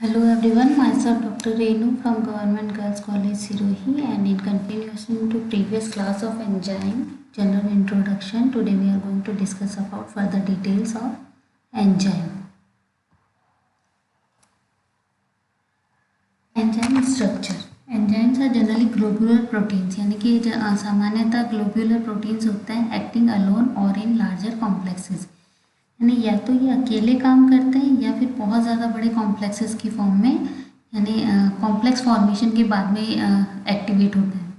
Hello everyone, myself Dr. Renu from Government Girls College Sirohi, and in continuation to previous class of enzyme general introduction, today we are going to discuss about further details of enzyme. Enzyme structure. Enzymes are generally globular proteins, यानी कि सामान्यतः globular proteins होते हैं acting alone or in larger complexes. यानी या तो ये अकेले काम करते हैं या फिर बहुत ज़्यादा बड़े कॉम्प्लेक्सेस की फॉर्म में यानी कॉम्प्लेक्स फॉर्मेशन के बाद में एक्टिवेट होते हैं.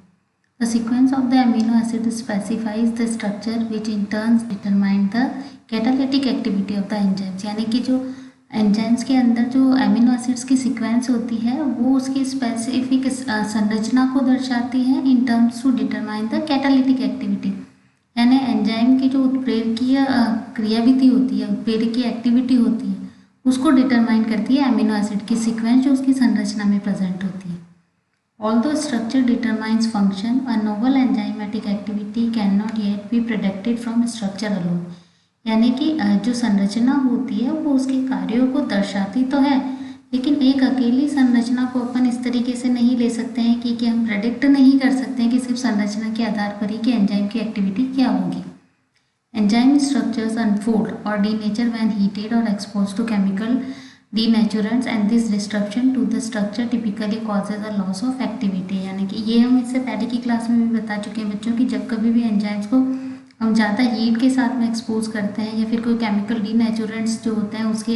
The sequence of the amino acid specifies the structure which in turns determine the catalytic activity of the enzymes. यानी कि जो एंजाइम्स के अंदर जो अमीनो एसिड्स की सीक्वेंस होती है वो उसकी स्पेसिफिक संरचना को दर्शाती है in terms to determine the catalytic activity. यानी एंजाइम की जो उत्प्रेरकीय क्रियाविधि होती है, उत्प्रेरकीय एक्टिविटी होती है, उसको डिटरमाइन करती है अमीनो एसिड की सीक्वेंस जो उसकी संरचना में प्रेजेंट होती है. Although structure determines function, a novel enzymatic activity can not yet be predicted from structure alone. यानी कि जो संरचना होती है वो उसके कार्यों को दर्शाती तो है, लेकिन एक अकेली संरचना को अपन इस तरीके से नहीं ले सकते हैं कि हम प्रेडिक्ट नहीं कर सकते हैं कि सिर्फ संरचना के आधार पर ही कि एंजाइम की एक्टिविटी क्या होगी. एंजाइम स्ट्रक्चर्स अनफोल्ड और डीनेचर व्हेन हीटेड और expose to chemical denaturants and this disruption to the structure typically causes a loss of activity. यानी कि ये हम इससे पहले की क्लास में भी बता चुके हैं बच्चों की जब कभी भी एंजाइम्स को हम ज़्यादा हीट के साथ में एक्सपोज करते हैं या फिर कोई केमिकल डीनेचुरेंट्स जो होते हैं उसके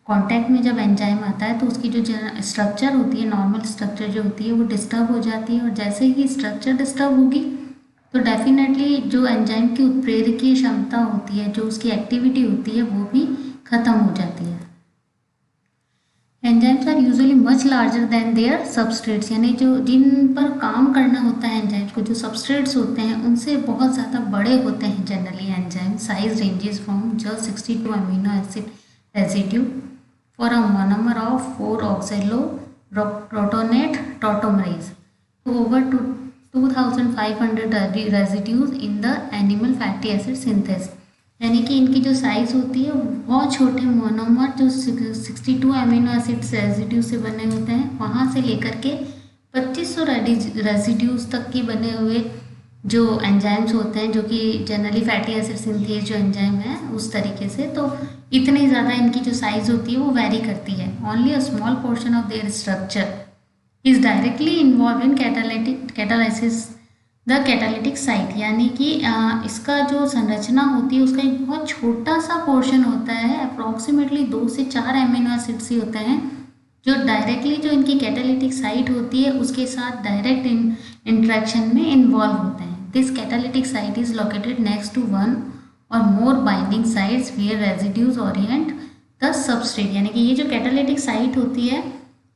कांटेक्ट में जब एंजाइम आता है तो उसकी जो स्ट्रक्चर होती है, नॉर्मल स्ट्रक्चर जो होती है वो डिस्टर्ब हो जाती है. और जैसे ही स्ट्रक्चर डिस्टर्ब होगी तो डेफिनेटली जो एंजाइम की उत्प्रेरकीय क्षमता होती है, जो उसकी एक्टिविटी होती है, वो भी खत्म हो जाती है. Enzymes are usually much larger than their substrates. यानी जो जिन पर काम करना होता है एंजाइम्स को, जो सबस्ट्रेट्स होते हैं उनसे बहुत ज़्यादा बड़े होते हैं generally enzyme. Size ranges from just 62 amino acid residue for a monomer of 4-oxaloprotonate tautomerase to over 2500 residues in the animal fatty acid synthesis. यानी कि इनकी जो साइज़ होती है बहुत छोटे मोनोमर जो 62 अमीनो एसिड रेजिड्यू से बने होते हैं वहाँ से लेकर के 2500 रेजिड्यूज तक के बने हुए जो एंजाइम्स होते हैं, जो कि जनरली फैटी एसिड सिंथेज जो एंजाइम है उस तरीके से, तो इतनी ज़्यादा इनकी जो साइज़ होती है वो वेरी करती है. Only a small portion of their structure is directly involve in catalysis the catalytic site. यानी कि इसका जो संरचना होती है उसका एक बहुत छोटा सा पोर्शन होता है, अप्रॉक्सीमेटली 2 से 4 अमीनो एसिड्स ही होते हैं जो डायरेक्टली जो इनकी कैटालिटिक साइट होती है उसके साथ डायरेक्ट इंट्रैक्शन में इन्वॉल्व होते हैं. This catalytic site is located next to one और more binding sites where residues orient the substrate. यानी कि ये जो कैटालिटिक साइट होती है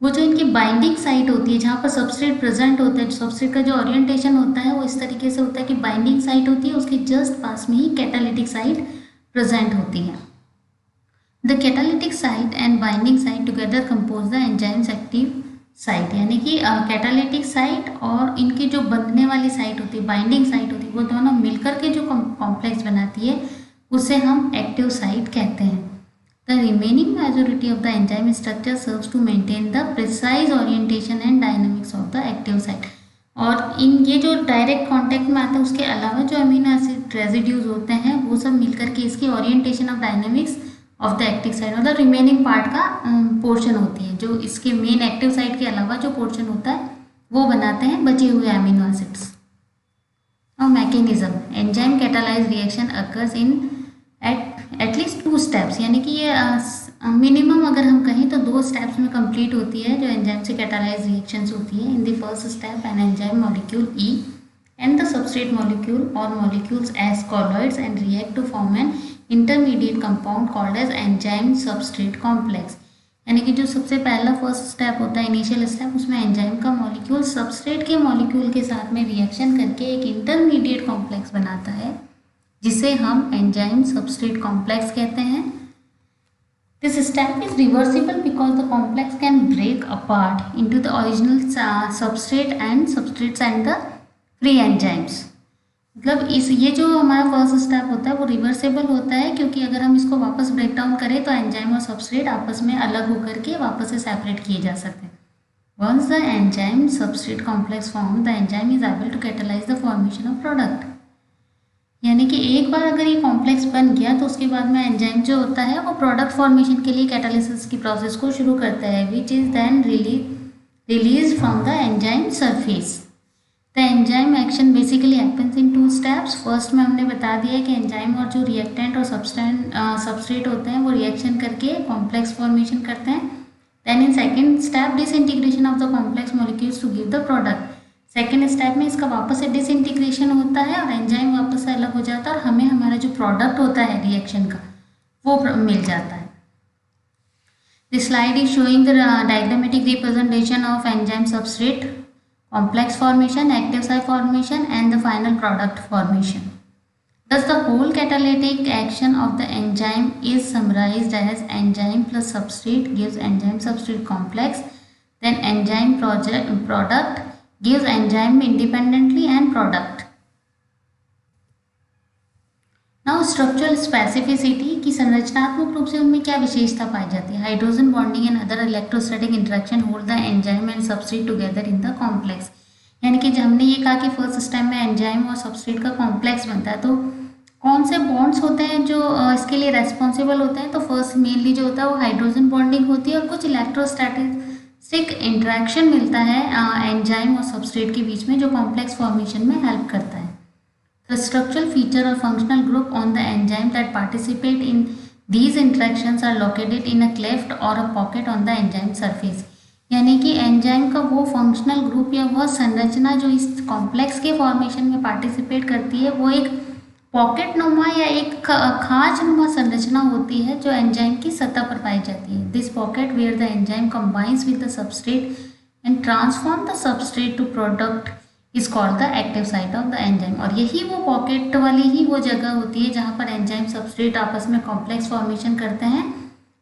वो जो इनकी बाइंडिंग साइट होती है जहाँ पर सबस्ट्रेट प्रेजेंट होता है, सबस्ट्रेट का जो ओरिएंटेशन होता है वो इस तरीके से होता है कि बाइंडिंग साइट होती है, उसके जस्ट पास में ही कैटालिटिक साइट प्रेजेंट होती है. The catalytic site and binding site together compose the enzymes active site. यानी कि कैटालिटिक साइट और इनकी जो बंधने वाली साइट होती है, बाइंडिंग साइट होती है, वो दोनों मिलकर के जो कॉम्प्लेक्स बनाती है उसे हम एक्टिव साइट कहते हैं. The remaining majority of the enzyme structure serves to maintain the precise orientation and dynamics of the active site. और इन ये जो डायरेक्ट कॉन्टैक्ट में आता है उसके अलावा जो अमीनो एसिड रेजिड्यूज होते हैं वो सब मिलकर के इसकी orientation of dynamics of the active site मतलब रिमेनिंग पार्ट का पोर्शन होती है, जो इसके मेन एक्टिव साइट के अलावा जो पोर्शन होता है वो बनाते हैं बचे हुए अमीनो एसिड्स. और mechanism, enzyme catalyse reaction occurs in at least 2 steps. यानी कि ये मिनिमम अगर हम कहें तो 2 स्टेप्स में कंप्लीट होती है जो एंजाइम से कैटालाइज रिएक्शंस होती है. In the first step an enzyme molecule E and the substrate molecule और molecules as colloids and react to form an intermediate compound called as enzyme substrate complex. यानी कि जो सबसे पहला फर्स्ट स्टेप होता है, इनिशियल स्टेप, उसमें enzyme का मॉलिक्यूल सबस्ट्रेट के मॉलिक्यूल के साथ में रिएक्शन करके एक इंटरमीडिएट कॉम्प्लेक्स बनाता है जिसे हम एंजाइम सबस्ट्रेट कॉम्प्लेक्स कहते हैं. This step is reversible because the complex can break apart into the original substrates and the free enzymes. मतलब ये जो हमारा फर्स्ट स्टेप होता है वो रिवर्सेबल होता है, क्योंकि अगर हम इसको वापस ब्रेक डाउन करें तो एंजाइम और सबस्ट्रेट आपस में अलग होकर के वापस से सेपरेट किए जा सकते हैं। Once the enzyme substrate complex form, the enzyme is able to catalyse the formation of product. यानी कि एक बार अगर ये कॉम्प्लेक्स बन गया तो उसके बाद में एंजाइम जो होता है वो प्रोडक्ट फॉर्मेशन के लिए कैटालिसिस की प्रोसेस को शुरू करता है, which is then release from the enzyme surface. The enzyme action basically happens in 2 steps. First में हमने बता दिया कि एंजाइम और जो रिएक्टेंट और सबस्ट्रेट होते हैं वो रिएक्शन करके कॉम्प्लेक्स फॉर्मेशन करते हैं। Then in second step disintegration of the complex molecules to give the product. Second step में इसका वापस से डिसइंटीग्रेशन होता है और एंजाइम वापस से अलग हो जाता है और हमें हमारा जो प्रोडक्ट होता है रिएक्शन का वो मिल जाता है। This slide is showing the diagrammatic representation of enzyme substrate complex formation, active site formation and the final product formation. Thus the whole catalytic action of the enzyme is summarized as enzyme plus substrate gives enzyme substrate complex, then enzyme product gives enzyme independently and product. Now structural specificity की संरचनात्मक रूप से उनमें क्या विशेषता पाई जाती है। Hydrogen bonding and other electrostatic interaction hold the enzyme and substrate together in the complex. यानी कि जब हमने ये कहा कि फर्स्ट स्टेप में एंजाइम और सबस्ट्रेट का कॉम्प्लेक्स बनता है तो कौन से बॉन्ड्स होते हैं जो इसके लिए रेस्पॉन्सिबल होते हैं। तो फर्स्ट मेनली जो होता है वो हाइड्रोजन बॉन्डिंग होती है और कुछ इलेक्ट्रोस्टैटिक इंटरेक्शन मिलता है एंजाइम और सबस्ट्रेट के बीच में जो कॉम्प्लेक्स फॉर्मेशन में हेल्प करता है। The structural feature or functional group on the enzyme that participate in these interactions are located in a cleft or a pocket on the enzyme surface। यानी कि enzyme का वो फंक्शनल ग्रुप या वह संरचना जो इस कॉम्प्लेक्स के फॉर्मेशन में पार्टिसिपेट करती है वो एक पॉकेट नुमा या एक खांच नुमा संरचना होती है जो एंजाइम की सतह पर पाई जाती है। This pocket where the enzyme combines with the substrate and transform the substrate to product is called the active site of the enzyme. और यही वो पॉकेट वाली ही वो जगह होती है जहाँ पर एंजाइम सबस्ट्रेट आपस में कॉम्प्लेक्स फॉर्मेशन करते हैं,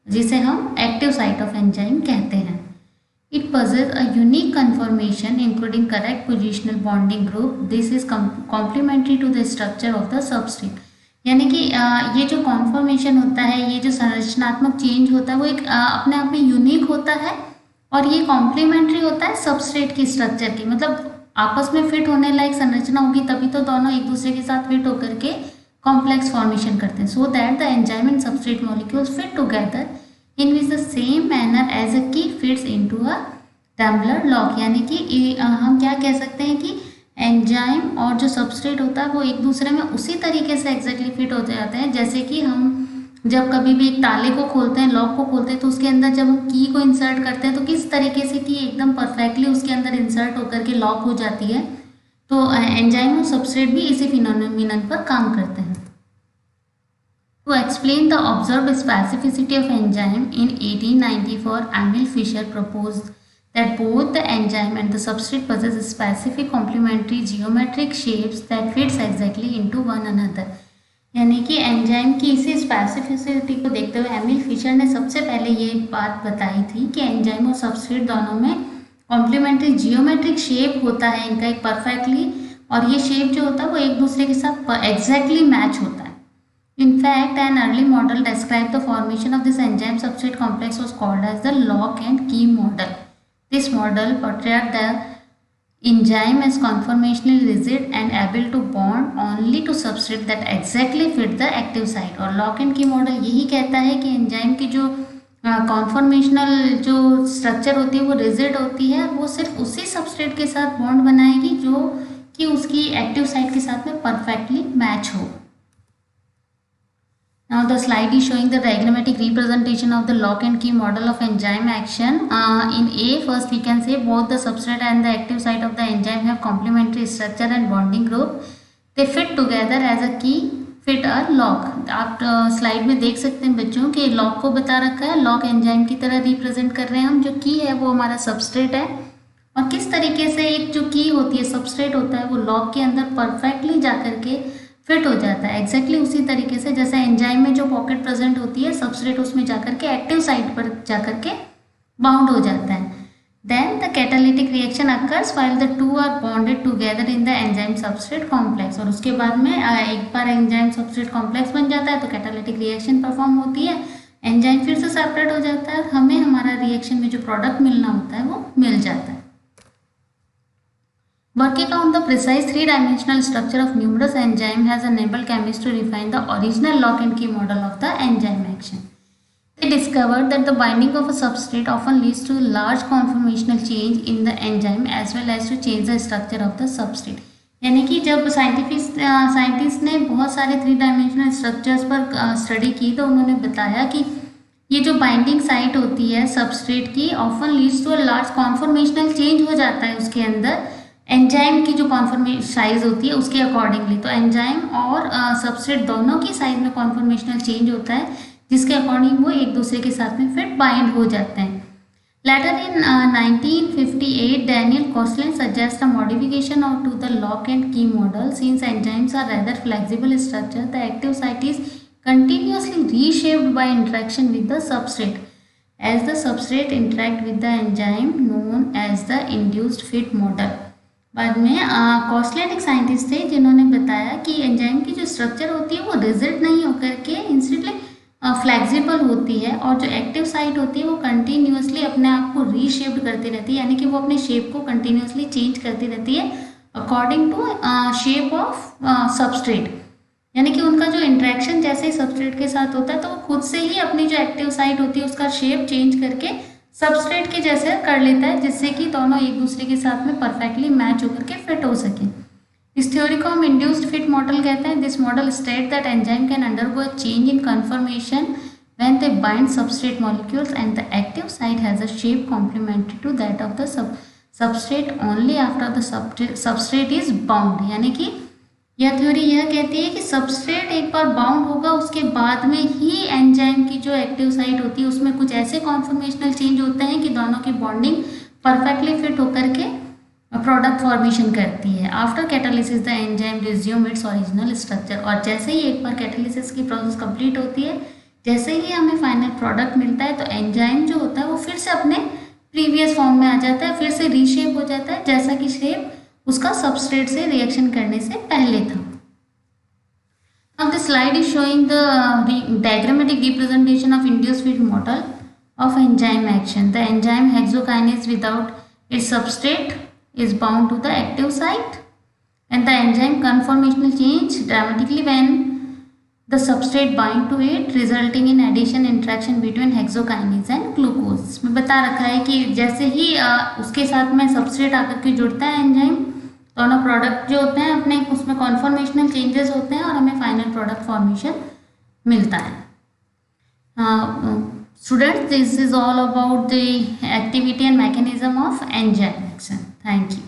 जिसे हम एक्टिव साइट ऑफ एंजाइम कहते हैं। It possess a unique conformation including correct positional bonding group. This is complementary to the structure of the substrate। यानी कि ये जो कॉन्फॉर्मेशन होता है, ये जो संरचनात्मक चेंज होता है वो एक अपने आप में यूनिक होता है और ये कॉम्प्लीमेंट्री होता है सबस्ट्रेट की स्ट्रक्चर की। मतलब आपस में फिट होने लायक संरचना होगी तभी तो दोनों एक दूसरे के साथ फिट होकर के कॉम्प्लेक्स फॉर्मेशन करते हैं। So that the enzyme and substrate molecules fit together in which the same manner as a key fits into a tumbler lock. यानी कि हम क्या कह सकते हैं कि एंजाइम और जो सबस्ट्रेट होता है वो एक दूसरे में उसी तरीके से एग्जैक्टली फिट होते जाते हैं जैसे कि हम जब कभी भी एक ताले को खोलते हैं, लॉक को खोलते हैं, तो उसके अंदर जब हम की को इंसर्ट करते हैं तो किस तरीके से की एकदम परफेक्टली उसके अंदर इंसर्ट होकर के लॉक हो जाती है। तो एंजाइम और सबस्ट्रेट भी इसी फिनोमिनन पर काम करते हैं। To explain the observed specificity of enzyme in 1894 Emil Fischer proposed that both the enzyme and the substrate possess specific complementary geometric shapes that fits exactly into one another। यानी कि enzyme की इसी specificity को देखते हुए Emil Fischer ने सबसे पहले ये बात बताई थी कि एंजाइम और सबस्ट्रेट दोनों में कॉम्प्लीमेंट्री जियोमेट्रिक शेप होता है इनका एक परफेक्टली, और ये शेप जो होता है वो एक दूसरे के साथ एग्जैक्टली मैच होता है। In fact, an early model described the formation of this enzyme-substrate complex was called as the lock and key model. This model portrayed the enzyme as conformationally rigid and able to bond only to substrate that exactly fit the active site। और lock and key model यही कहता है कि enzyme की जो conformational जो structure होती है वो रिजिड होती है, वो सिर्फ उसी सबस्ट्रेट के साथ बॉन्ड बनाएगी जो कि उसकी एक्टिव साइट के साथ में परफेक्टली मैच हो। Now the slide is showing the diagrammatic representation of the lock and key model of enzyme action. In A, first we can say both the substrate and the active site of the enzyme have complementary structure and bonding group. They fit together as a key fit a lock। आप slide में देख सकते हैं बच्चों कि lock को बता रखा है, लॉक एंजाइम की तरह रिप्रेजेंट कर रहे हैं हम, जो की है वो हमारा सबस्ट्रेट है और किस तरीके से एक जो की होती है सबस्ट्रेट होता है वो लॉक के अंदर परफेक्टली जा करके फिट हो जाता है एग्जैक्टली उसी तरीके से जैसे एंजाइम में जो पॉकेट प्रेजेंट होती है, सबस्ट्रेट उसमें जाकर के एक्टिव साइट पर जाकर के बाउंड हो जाता है। Then the catalytic reaction occurs while the two are bonded together in the enzyme substrate complex. और उसके बाद में एक बार एंजाइम सबस्ट्रेट कॉम्प्लेक्स बन जाता है तो कैटालिटिक रिएक्शन परफॉर्म होती है, एंजाइम फिर से सेपरेट हो जाता है और हमें हमारा रिएक्शन में जो प्रोडक्ट मिलना होता है वो मिल जाता है. Working on the precise three-dimensional structure of numerous enzymes has enabled chemists to refine the original lock and key model of the enzyme action. They discovered that the binding of a substrate often leads to large conformational change in the enzyme as well as to change the structure of the substrate. यानी कि जब scientist ने बहुत सारे three dimensional structures पर study की तो उन्होंने बताया कि ये जो बाइंडिंग साइट होती है सबस्ट्रेट की often leads to a large conformational change हो जाता है उसके अंदर एंजाइम की जो कॉन्फॉर्मेशन साइज होती है उसके अकॉर्डिंगली. तो एंजाइम और सबस्ट्रेट दोनों की साइज में कॉन्फॉर्मेशनल चेंज होता है जिसके अकॉर्डिंग वो एक दूसरे के साथ में फिर बाइंड हो जाते हैं. Later in 1958, Daniel Koslin suggests a modification to the lock and key model. Since enzymes are rather flexible structure, the active site is continuously reshaped by interaction with the substrate. As the substrate interact with the enzyme, known as the induced fit model. बाद में कॉस्लिन एक scientist थे जिन्होंने बताया कि enzyme की जो structure होती है वो रिजिड नहीं होकर के इंस्टेंटली फ्लेक्सिबल होती है और जो एक्टिव साइट होती है वो कंटिन्यूसली अपने आप को रीशेप्ड करती रहती है, यानी कि वो अपने शेप को कंटिन्यूसली चेंज करती रहती है according to shape of substrate. यानी कि उनका जो इंट्रैक्शन जैसे ही सबस्ट्रेट के साथ होता है तो वो खुद से ही अपनी जो एक्टिव साइट होती है उसका शेप चेंज करके सबस्ट्रेट के जैसे कर लेता है जिससे कि दोनों एक दूसरे के साथ में परफेक्टली मैच होकर के फिट हो सके. इस थ्योरी को हम इंड्यूस्ड फिट मॉडल कहते हैं. This model state that enzyme can undergo a change in conformation when they bind substrate molecules and the active site has a shape complementary to that of the substrate only after the substrate is bound. यानी कि यह theory यह कहती है कि substrate एक बार bound होगा उसके बाद में ही एंजाइम की जो एक्टिव साइट होती है उसमें कुछ ऐसे कॉन्फॉर्मेशनल चेंज होते हैं कि दोनों की बॉन्डिंग परफेक्टली फिट होकर के प्रोडक्ट फॉर्मेशन करती है. After catalysis the enzyme resume its original structure. और जैसे ही एक बार कैटालिसिस की प्रोसेस कंप्लीट होती है, जैसे ही हमें फाइनल प्रोडक्ट मिलता है तो एंजाइम जो होता है वो फिर से अपने प्रीवियस फॉर्म में आ जाता है, फिर से रीशेप हो जाता है जैसा कि शेप उसका सबस्ट्रेट से रिएक्शन करने से पहले था. Now this slide is showing the diagrammatic representation of induced fit model of enzyme action. The enzyme hexokinase without its substrate is bound to the active site and the enzyme conformational change dramatically when the substrate bind to it, resulting in addition interaction between hexokinase and glucose. इसमें बता रखा है कि जैसे ही उसके साथ में substrate आकर के जुड़ता है एंजाइम, दोनों प्रोडक्ट जो होते हैं अपने उसमें कॉन्फॉर्मेशनल चेंजेस होते हैं और हमें फाइनल प्रोडक्ट फॉर्मेशन मिलता है. Students, this is all about the activity and mechanism of enzyme action. Thank you.